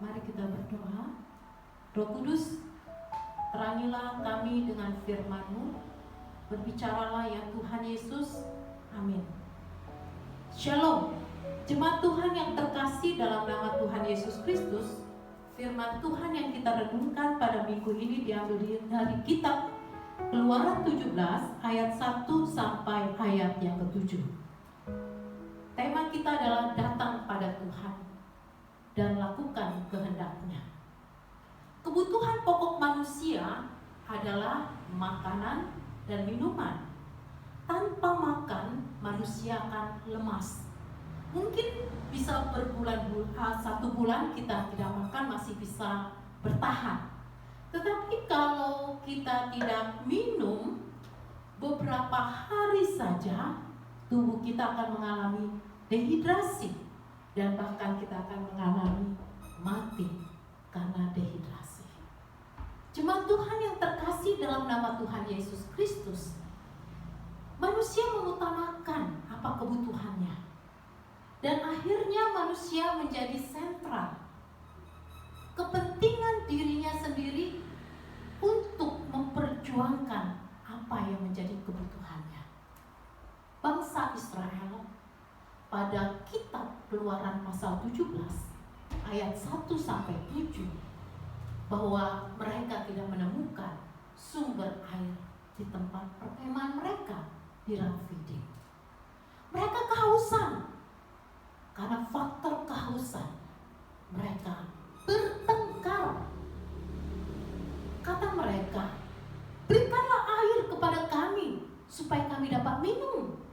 Mari kita berdoa. Roh Kudus, terangilah kami dengan firman-Mu. Berbicaralah ya Tuhan Yesus. Amin. Shalom. Jemaat Tuhan yang terkasih dalam nama Tuhan Yesus Kristus, firman Tuhan yang kita renungkan pada minggu ini diambil dari kitab Keluaran 17 ayat 1 sampai ayat yang ke-7. Tema kita adalah datang pada Tuhan dan lakukan kehendak-Nya. Kebutuhan pokok manusia adalah makanan dan minuman. Tanpa makan, manusia akan lemas. Mungkin bisa satu bulan kita tidak makan masih bisa bertahan. Tetapi kalau kita tidak minum, beberapa hari saja tubuh kita akan mengalami dehidrasi. Dan bahkan kita akan mengalami mati karena dehidrasi. Jemaat Tuhan yang terkasih dalam nama Tuhan Yesus Kristus, manusia mengutamakan apa kebutuhannya. Dan akhirnya manusia menjadi sentral. Kepentingan dirinya sendiri untuk memperjuangkan apa yang menjadi kebutuhannya. Bangsa Israel pada kitab Keluaran pasal 17 ayat 1 sampai 7 bahwa mereka tidak menemukan sumber air di tempat perkemahan mereka di Rafidim. Mereka kehausan. Karena faktor kehausan mereka bertengkar. Kata mereka, "Berikanlah air kepada kami supaya kami dapat minum."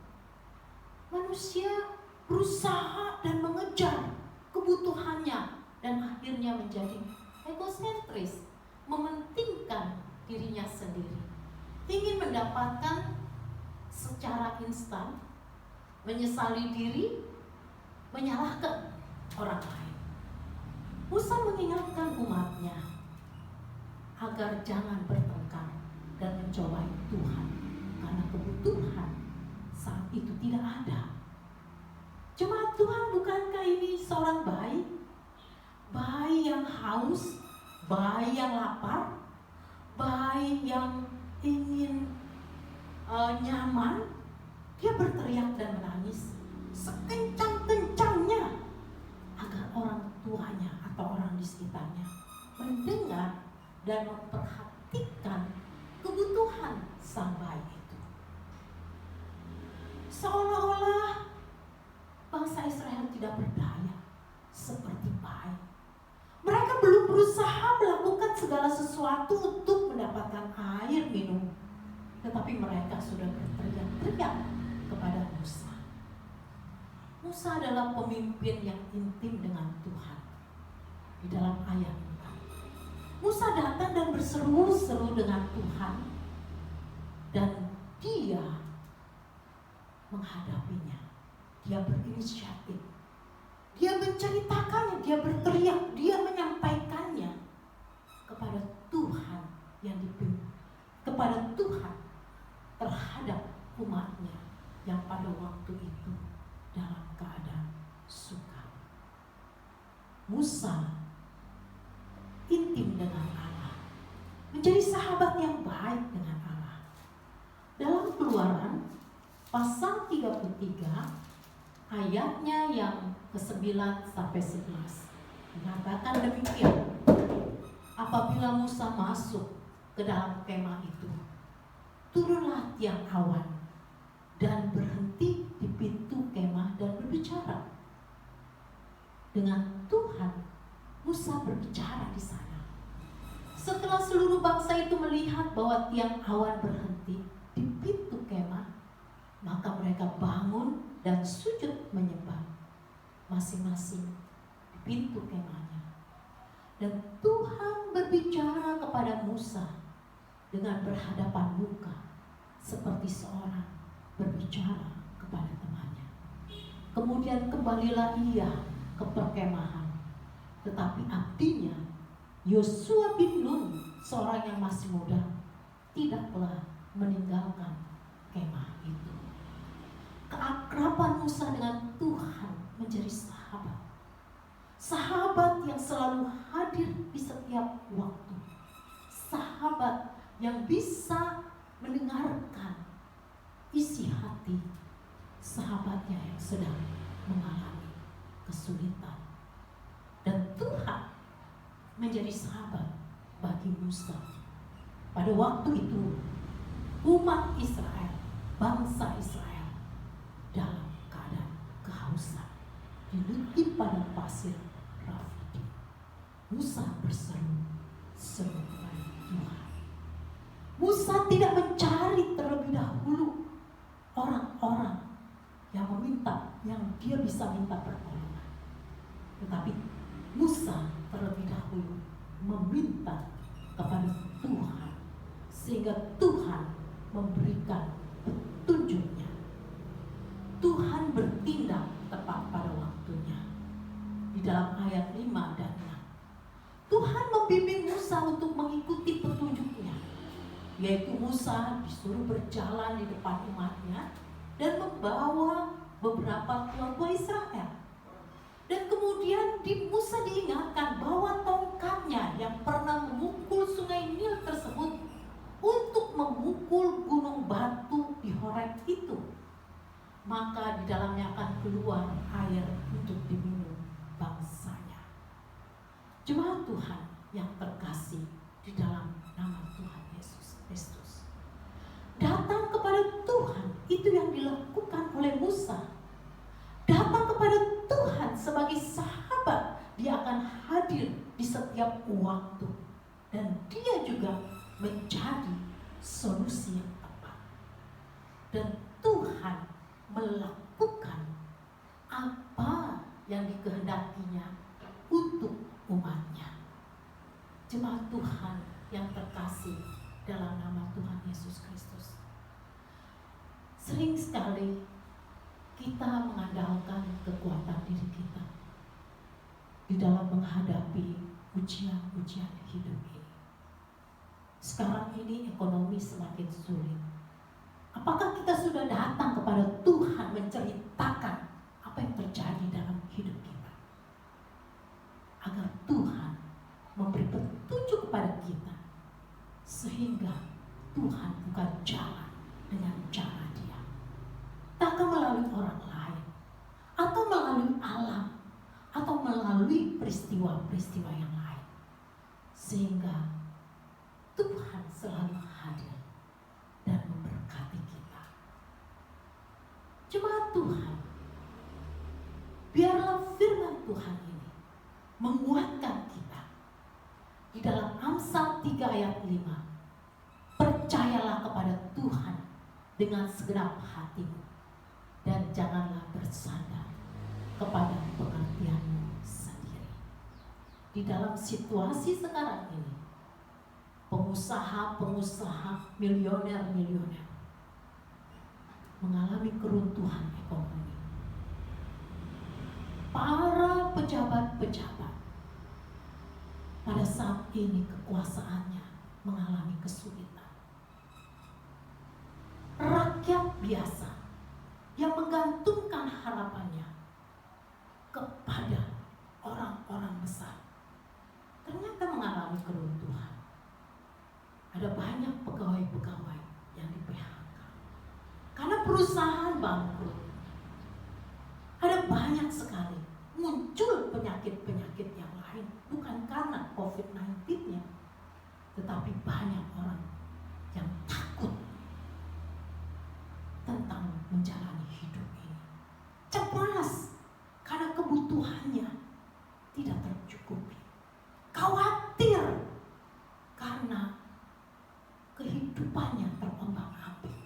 Manusia berusaha dan mengejar kebutuhannya dan akhirnya menjadi egosentris, mementingkan dirinya sendiri, ingin mendapatkan secara instan, menyesali diri, menyalahkan orang lain. Musa mengingatkan umatnya agar jangan bertengkar dan mencobai Tuhan, karena kebutuhan saat itu tidak ada. Jemaat Tuhan, bukankah ini seorang bayi? Bayi yang haus, bayi yang lapar, bayi yang ingin nyaman. Dia berteriak dan menangis sekencang-kencangnya agar orang tuanya atau orang di sekitarnya mendengar dan memperhatikan kebutuhan sang bayi itu. Seolah-olah bangsa Israel tidak berdaya seperti bayi. Mereka belum berusaha melakukan segala sesuatu untuk mendapatkan air minum, tetapi mereka sudah berteriak-teriak kepada Musa. Musa adalah pemimpin yang intim dengan Tuhan. Di dalam ayat 4, Musa datang dan berseru-seru dengan Tuhan, dan dia menghadapinya. Dia berinisiatif, dia menceritakannya, dia berteriak, dia menyampaikannya kepada Tuhan yang dipimpin, kepada Tuhan terhadap umatnya yang pada waktu itu dalam keadaan sukar. Musa intim dengan Allah, menjadi sahabat yang baik dengan Allah. Dalam Keluaran pasal 33 ayatnya yang ke-9 sampai 11 mengatakan demikian. Apabila Musa masuk ke dalam kemah itu, turunlah tiang awan dan berhenti di pintu kemah dan berbicara dengan Tuhan. Musa berbicara di sana. Setelah seluruh bangsa itu melihat bahwa tiang awan berhenti di pintu kemah, maka mereka bangun dan sujud menyembah masing-masing di pintu kemahnya. Dan Tuhan berbicara kepada Musa dengan berhadapan muka, seperti seorang berbicara kepada temannya. Kemudian kembalilah ia ke perkemahan, tetapi abdinya Yosua bin Nun, seorang yang masih muda, tidaklah meninggalkan kemah itu. Keakraban Musa dengan Tuhan menjadi sahabat. sahabat yang selalu hadir di setiap waktu, sahabat yang bisa mendengarkan isi hati sahabatnya yang sedang mengalami kesulitan. Dan Tuhan menjadi sahabat bagi Musa. Pada waktu itu umat Israel, bangsa Israel dalam keadaan kehausan, dilutip pada pasir Rafidim. Musa berseru kepada Tuhan. Musa tidak mencari terlebih dahulu orang-orang yang dia bisa minta pertolongan. Tetapi Musa terlebih dahulu meminta kepada Tuhan, sehingga Tuhan memberikan petunjuknya. Tuhan bertindak tepat pada waktunya. Di dalam ayat 5 dan 6, Tuhan membimbing Musa untuk mengikuti petunjuknya, yaitu Musa disuruh berjalan di depan umatnya dan membawa beberapa keluarga Israel. Dan kemudian Musa diingatkan bahwa tongkatnya yang pernah memukul sungai Nil tersebut untuk memukul gunung batu di Horeb itu, maka di dalamnya akan keluar air untuk diminum bangsanya. Jemaat Tuhan yang terkasih di dalam nama Tuhan Yesus Kristus, datang kepada Tuhan itu yang dilakukan oleh Musa. Datang kepada Tuhan sebagai sahabat, dia akan hadir di setiap waktu, dan dia juga menjadi solusi yang tepat. Dan Tuhan melakukan apa yang dikehendakinya untuk umatnya. Jemaat Tuhan yang terkasih dalam nama Tuhan Yesus Kristus, sering sekali kita mengandalkan kekuatan diri kita di dalam menghadapi ujian-ujian hidup ini. Sekarang ini ekonomi semakin sulit. Apakah kita sudah datang kepada Tuhan menceritakan apa yang terjadi dalam hidup kita, agar Tuhan memberi petunjuk kepada kita, sehingga Tuhan buka jalan dengan cara Dia, takkan melalui orang lain, atau melalui alam, atau melalui peristiwa-peristiwa yang lain, sehingga Tuhan selalu hadir dan memberkati kita. Jemaat Tuhan, biarlah firman Tuhan ini menguatkan kita. Di dalam Amsal 3 ayat 5, percayalah kepada Tuhan dengan segenap hatimu, dan janganlah bersandar kepada pengertianmu sendiri. Di dalam situasi sekarang ini, pengusaha-pengusaha milioner-milioner mengalami keruntuhan ekonomi. Para pejabat-pejabat pada saat ini kekuasaannya mengalami kesulitan. Rakyat biasa yang menggantungkan harapannya kepada orang-orang besar ternyata mengalami keruntuhan. Ada banyak pegawai-pegawai yang di-PHK karena perusahaan bangkrut. Ada banyak sekali muncul penyakit-penyakit yang lain, bukan karena COVID-19-nya, tetapi banyak orang yang takut tentang menjalani hidup ini. Cemas karena kebutuhannya tidak tercukupi. Khawatir karena kehidupannya terombang-ambing.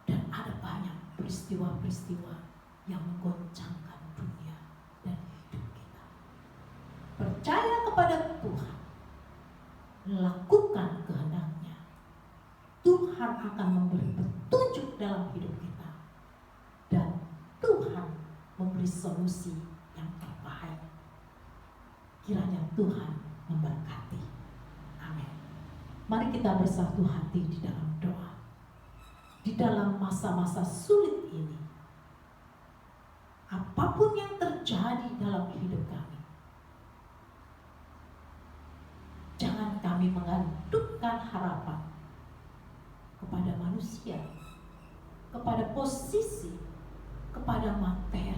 Dan ada banyak peristiwa-peristiwa yang menggoncangkan dunia dan hidup kita. Percaya kepada Tuhan, lakukan kehendak-Nya. Tuhan akan memberi petunjuk dalam hidup kita, dan Tuhan memberi solusi yang terbaik. Kiranya Tuhan memberkati. Amin. Mari kita bersatu hati di dalam doa. Di dalam masa-masa sulit ini, apapun yang terjadi dalam hidup kami, kami menggantungkan harapan kepada manusia, kepada posisi, kepada materi.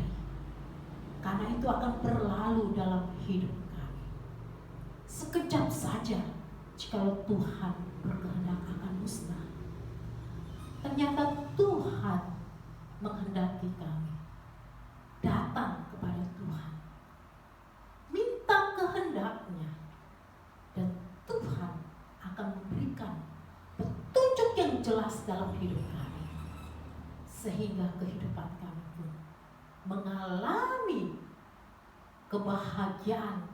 Karena itu akan berlalu dalam hidup kami. Sekejap saja jikalau Tuhan berkehendak akan musnah. Ternyata Tuhan menghendaki kami datang kepada Tuhan, minta kehendaknya, dan Tuhan akan memberikan petunjuk yang jelas dalam hidup kami, sehingga kehidupan kami pun mengalami kebahagiaan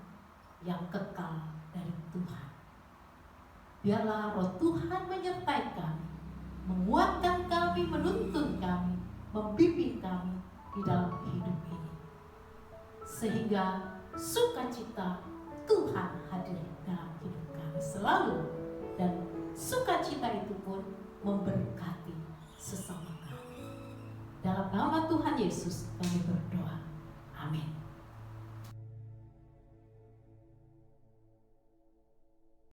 yang kekal dari Tuhan. Biarlah Roh Tuhan menyertai kami, menguatkan kami, menuntun kami, membimbing kami di dalam hidup ini, sehingga sukacita Tuhan hadir dalam hidup kami selalu, dan sukacita itu pun memberkati sesama kami. Dalam nama Tuhan Yesus kami berdoa.